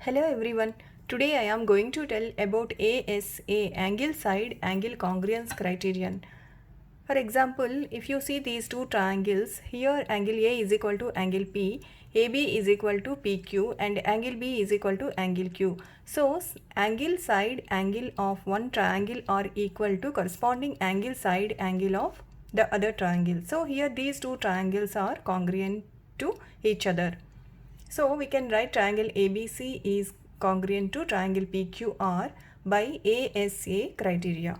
Hello everyone. Today I am going to tell about ASA, angle side angle congruence criterion. For example, if you see these two triangles, here angle A is equal to angle P, AB is equal to PQ and angle B is equal to angle Q. So, angle side angle of one triangle are equal to corresponding angle side angle of the other triangle. So, here these two triangles are congruent to each other. So we can write triangle ABC is congruent to triangle PQR by ASA criteria.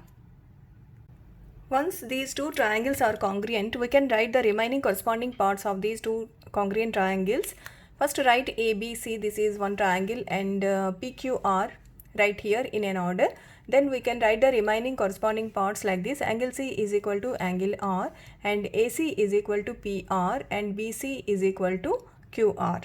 Once these two triangles are congruent, we can write the remaining corresponding parts of these two congruent triangles. First write ABC, this is one triangle, and PQR right here in an order. Then we can write the remaining corresponding parts like this. Angle C is equal to angle R and AC is equal to PR and BC is equal to QR.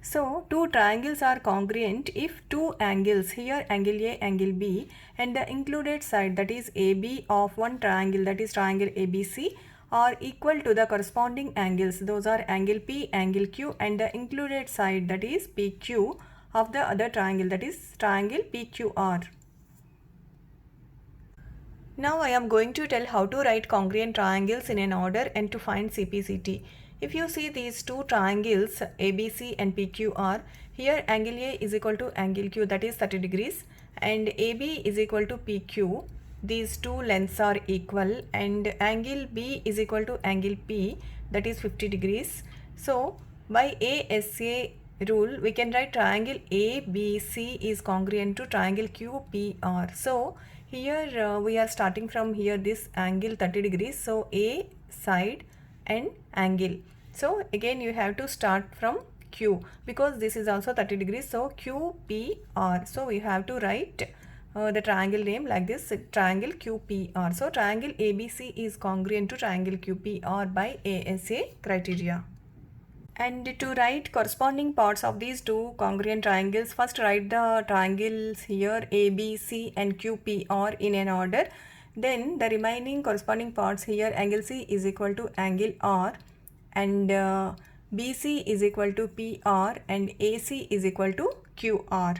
So, two triangles are congruent if two angles, here angle A, angle B, and the included side, that is AB of one triangle, that is triangle ABC, are equal to the corresponding angles. Those are angle P, angle Q, and the included side, that is PQ of the other triangle, that is triangle PQR. Now I am going to tell how to write congruent triangles in an order and to find CPCT. If you see these two triangles ABC and PQR, here angle A is equal to angle Q, that is 30 degrees, and AB is equal to PQ. These two lengths are equal, and angle B is equal to angle P, that is 50 degrees. So by ASA rule, we can write triangle ABC is congruent to triangle QPR. So here we are starting from here this angle 30 degrees. So A side and angle. So again you have to start from Q because this is also 30 degrees. So QPR. So we have to write the triangle name like this, triangle QPR. So triangle ABC is congruent to triangle QPR by ASA criteria. And to write corresponding parts of these two congruent triangles, first write the triangles here A, B, C and Q, P, R in an order. Then the remaining corresponding parts here, angle C is equal to angle R and BC is equal to PR and AC is equal to QR.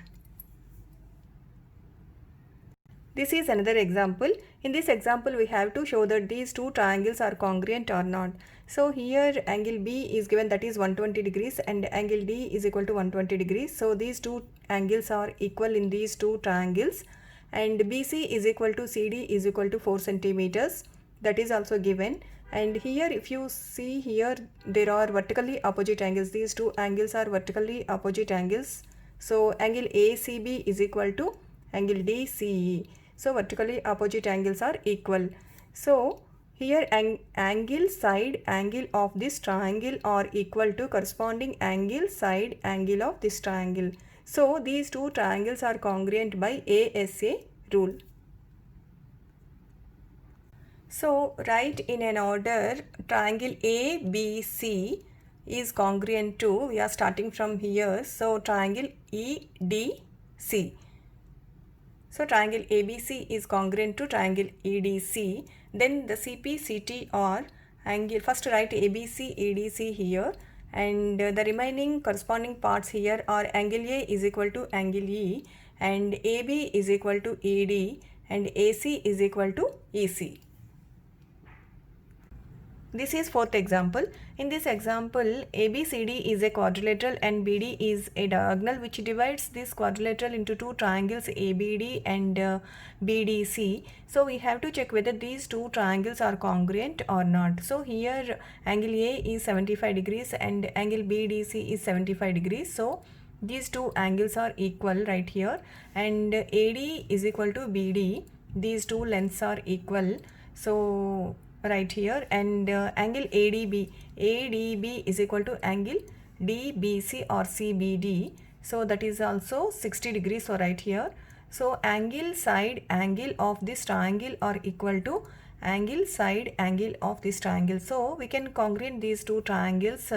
This is another example. In this example, we have to show that these two triangles are congruent or not. So here angle B is given, that is 120 degrees, and angle D is equal to 120 degrees. So these two angles are equal in these two triangles, and BC is equal to CD is equal to 4 centimeters. That is also given. And here if you see here, there are vertically opposite angles. These two angles are vertically opposite angles. So angle ACB is equal to angle DCE. So vertically opposite angles are equal. So here angle side angle of this triangle are equal to corresponding angle side angle of this triangle. So these two triangles are congruent by ASA rule. So write in an order triangle ABC is congruent to, we are starting from here, so triangle EDC. So triangle ABC is congruent to triangle EDC. Then the CPCT or angle, first write ABC, EDC here, and the remaining corresponding parts here are angle A is equal to angle E and AB is equal to ED and AC is equal to EC. This is fourth example. In this example, ABCD is a quadrilateral and BD is a diagonal which divides this quadrilateral into two triangles ABD and BDC. So we have to check whether these two triangles are congruent or not. So here angle A is 75 degrees and angle BDC is 75 degrees. So these two angles are equal right here, and AD is equal to BD. These two lengths are equal. So right here, and angle ADB is equal to angle DBC or CBD. So that is also 60 degrees. So right here, so angle side angle of this triangle are equal to angle side angle of this triangle. So we can congruent these two triangles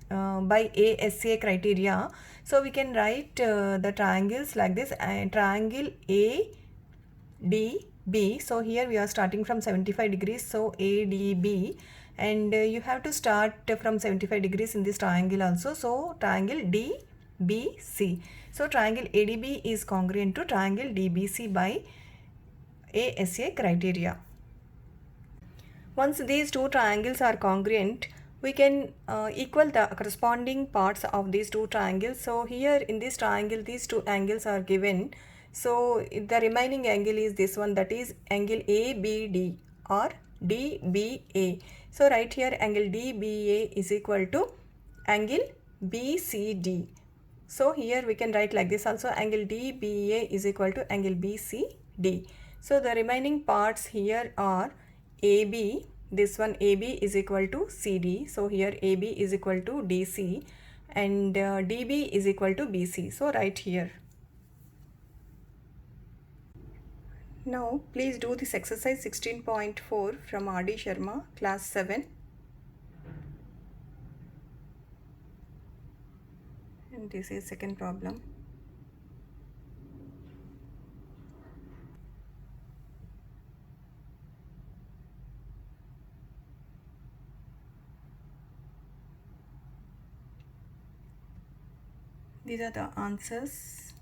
by ASA criteria. So we can write the triangles like this, triangle ADB. So here we are starting from 75 degrees. So ADB. and you have to start from 75 degrees in this triangle also. So triangle DBC. So triangle ADB is congruent to triangle DBC by ASA criteria. Once these two triangles are congruent, we can equal the corresponding parts of these two triangles. So here in this triangle, these two angles are given. So the remaining angle is this one, that is angle ABD or DBA. So right here angle DBA is equal to angle BCD. So here we can write like this also, angle DBA is equal to angle BCD. So the remaining parts here are AB, this one AB is equal to CD. So here AB is equal to DC and DB is equal to BC. So right here. Now please do this exercise 16.4 from R.D. Sharma, class 7. And this is second problem. These are the answers.